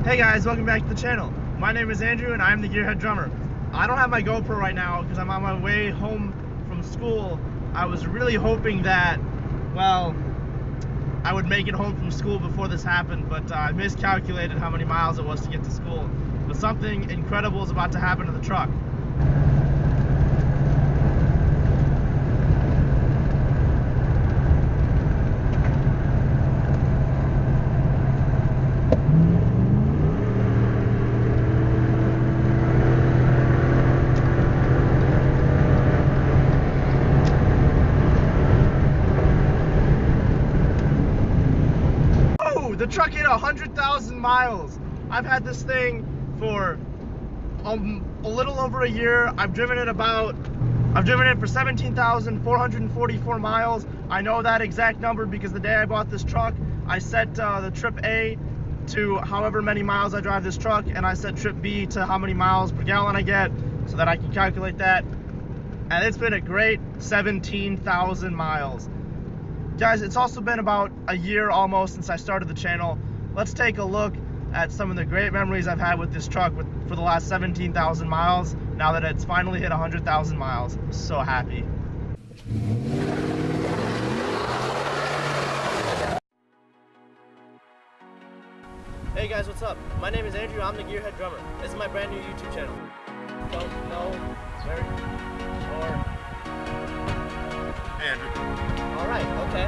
Hey guys, welcome back to the channel. My name is Andrew and I'm the Gearhead Drummer. I don't have my GoPro right now because I'm on my way home from school. I was really hoping that, well, I would make it home from school before this happened, but I miscalculated how many miles it was to get to school. But something incredible is about to happen to the truck. The truck hit 100,000 miles. I've had this thing for a little over a year. I've driven it for 17,444 miles. I know that exact number because the day I bought this truck, I set the trip A to however many miles I drive this truck, and I set trip B to how many miles per gallon I get so that I can calculate that. And it's been a great 17,000 miles. Guys, it's also been about a year almost since I started the channel. Let's take a look at some of the great memories I've had with this truck for the last 17,000 miles, now that it's finally hit 100,000 miles. I'm so happy. Hey guys, what's up? My name is Andrew, I'm the Gearhead Drummer. This is my brand new YouTube channel. Don't know where or Andrew. All right, okay.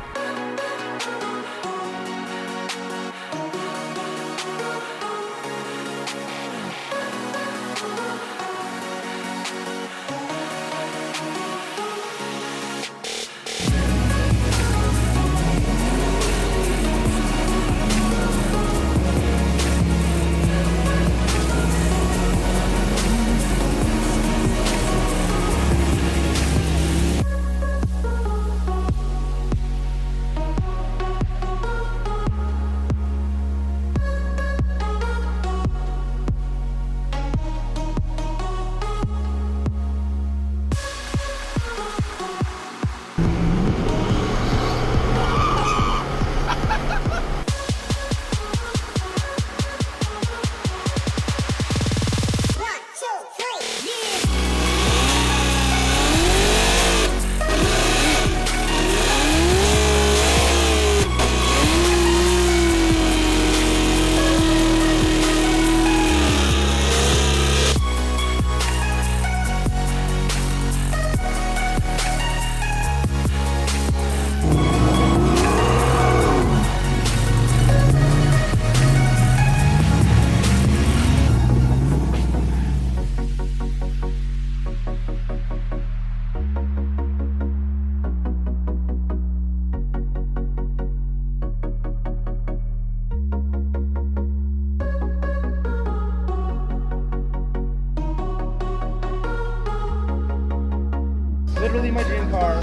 Literally my dream car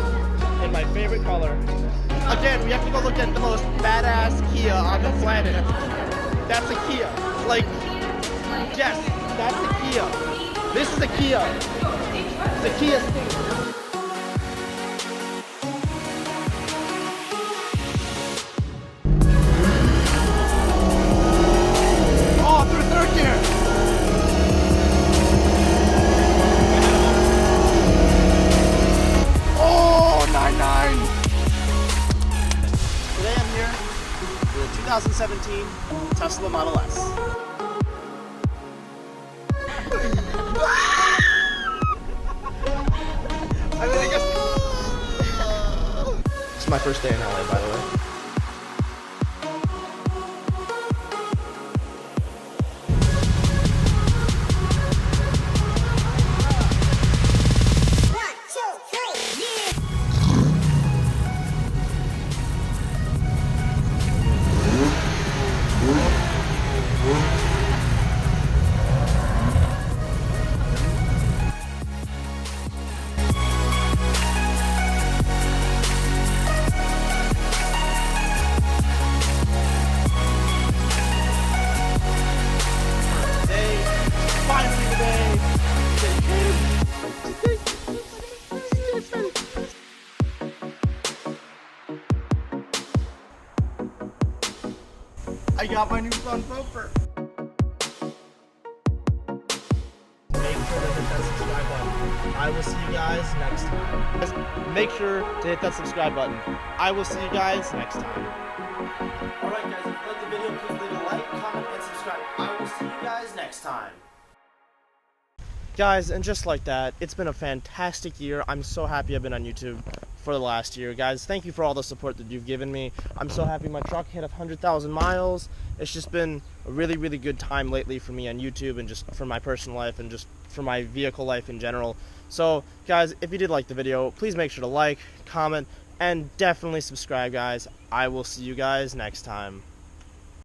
in my favorite color. Again, we have to go look at the most badass Kia on the planet. That's a Kia. Like, yes, that's a Kia. This is a Kia. The Kia Sting. Oh, through third gear. Today I'm here with a 2017 Tesla Model S. I guess it's my first day in LA, by the way. I got my new front bumper. I will see you guys next time. Just make sure to hit that subscribe button. I will see you guys next time. Alright guys, if you liked the video, please leave a like, comment, and subscribe. I will see you guys next time. Guys, and just like that, it's been a fantastic year. I'm so happy I've been on YouTube for the last year. Guys, thank you for all the support that you've given me. I'm so happy my truck hit 100,000 miles. It's just been a really, really good time lately for me on YouTube and just for my personal life and just for my vehicle life in general. So, guys, if you did like the video, please make sure to like, comment, and definitely subscribe, guys. I will see you guys next time.